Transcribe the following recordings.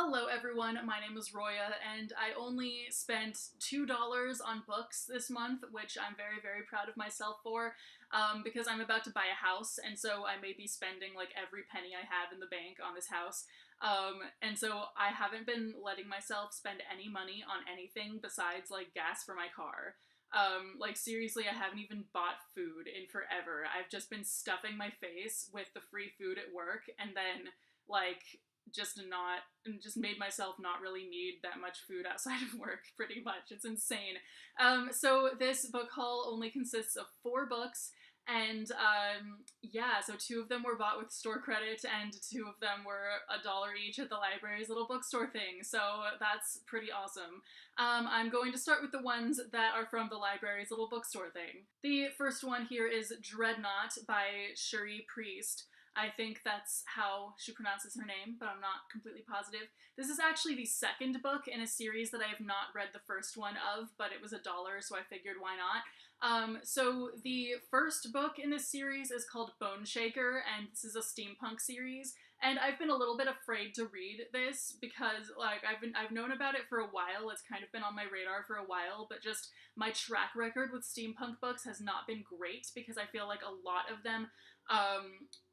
Hello everyone, my name is Roya, and I only spent $2 on books this month, which I'm very, very proud of myself for, because I'm about to buy a house, and so I may be spending like every penny I have in the bank on this house. And so I haven't been letting myself spend any money on anything besides like gas for my car. Like seriously, I haven't even bought food in forever. I've just been stuffing my face with the free food at work, and then like just made myself not really need that much food outside of work, pretty much. It's insane. So this book haul only consists of 4 books, and yeah, so 2 of them were bought with store credit, and 2 of them were $1 each at the library's little bookstore thing, so that's pretty awesome. I'm going to start with the ones that are from the library's little bookstore thing. The first one here is Dreadknot by Cherie Priest. I think that's how she pronounces her name, but I'm not completely positive. This is actually the second book in a series that I have not read the first one of, but it was $1, so I figured why not. So the first book in this series is called Bone Shaker, and this is a steampunk series. And I've been a little bit afraid to read this because like I've known about it for a while. It's kind of been on my radar for a while, but just my track record with steampunk books has not been great because I feel like a lot of them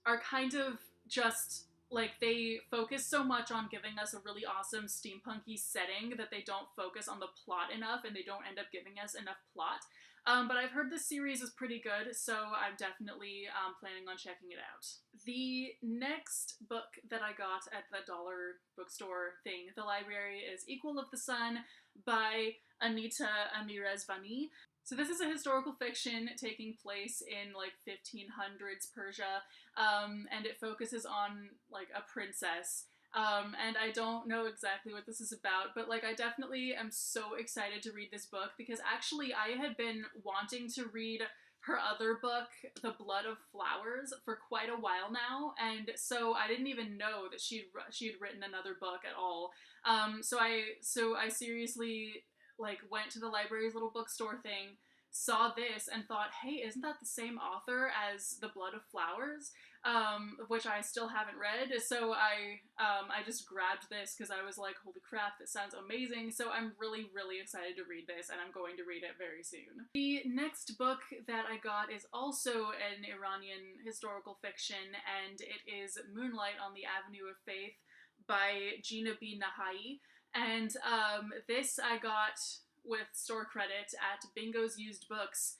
are kind of just like they focus so much on giving us a really awesome steampunky setting that they don't focus on the plot enough, and they don't end up giving us enough plot. But I've heard this series is pretty good, so I'm definitely planning on checking it out. The next book that I got at the dollar bookstore thing, the library, is Equal of the Sun by Anita Amirezvani. So this is a historical fiction taking place in like 1500s Persia, and it focuses on like a princess. And I don't know exactly what this is about, but like I definitely am so excited to read this book because actually I had been wanting to read her other book, The Blood of Flowers, for quite a while now, and so I didn't even know that she had written another book at all. So I seriously like went to the library's little bookstore thing, saw this, and thought, hey, isn't that the same author as The Blood of Flowers? Which I still haven't read, so I just grabbed this because I was like, holy crap, this sounds amazing, so I'm really, really excited to read this, and I'm going to read it very soon. The next book that I got is also an Iranian historical fiction, and it is Moonlight on the Avenue of Faith by Gina B. Nahai, and this I got with store credit at Bingo's Used Books,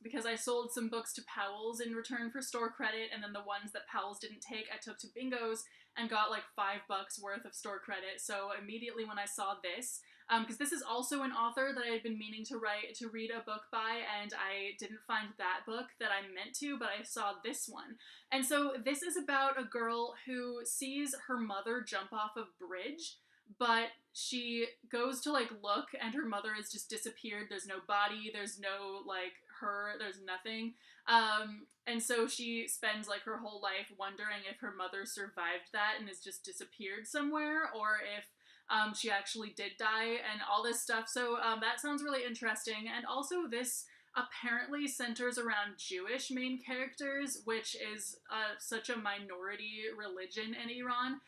because I sold some books to Powell's in return for store credit, and then the ones that Powell's didn't take I took to Bingo's and got like $5 worth of store credit. So immediately when I saw this, because this is also an author that I had been meaning to read a book by, and I didn't find that book that I meant to, but I saw this one. And so this is about a girl who sees her mother jump off a bridge, but she goes to like look, and her mother has just disappeared. There's no body, there's no like her, there's nothing. And so she spends like her whole life wondering if her mother survived that and has just disappeared somewhere, or if she actually did die, and all this stuff. So that sounds really interesting. And also this apparently centers around Jewish main characters, which is such a minority religion in Iran.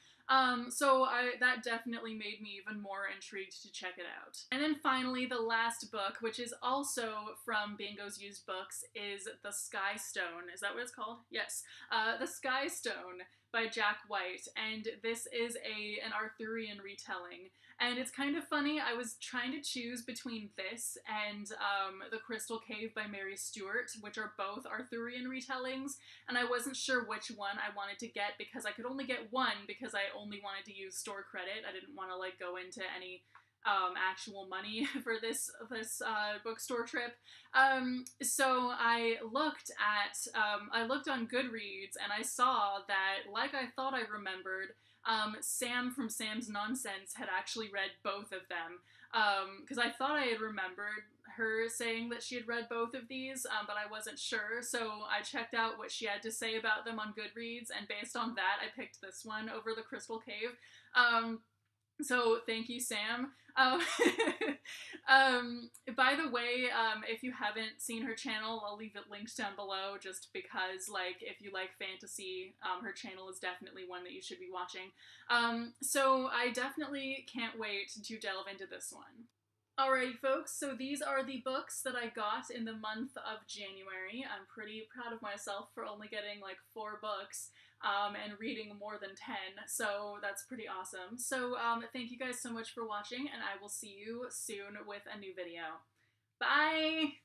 So that definitely made me even more intrigued to check it out. And then finally, the last book, which is also from Bingo's Used Books, is The Skystone. Is that what it's called? Yes. The Skystone by Jack White, and this is an Arthurian retelling. And it's kind of funny, I was trying to choose between this and The Crystal Cave by Mary Stuart, which are both Arthurian retellings, and I wasn't sure which one I wanted to get because I could only get one because I only wanted to use store credit. I didn't want to like go into any actual money for this bookstore trip. So I looked on Goodreads, and I saw that, like I thought I remembered, Sam from Sam's Nonsense had actually read both of them, because I thought I had remembered her saying that she had read both of these, but I wasn't sure, so I checked out what she had to say about them on Goodreads, and based on that, I picked this one over The Crystal Cave. So thank you, Sam. Um, by the way, if you haven't seen her channel, I'll leave it linked down below just because, like, if you like fantasy, her channel is definitely one that you should be watching. So I definitely can't wait to delve into this one. Alrighty, folks, so these are the books that I got in the month of January. I'm pretty proud of myself for only getting like 4 books and reading more than 10, so that's pretty awesome. So thank you guys so much for watching, and I will see you soon with a new video. Bye!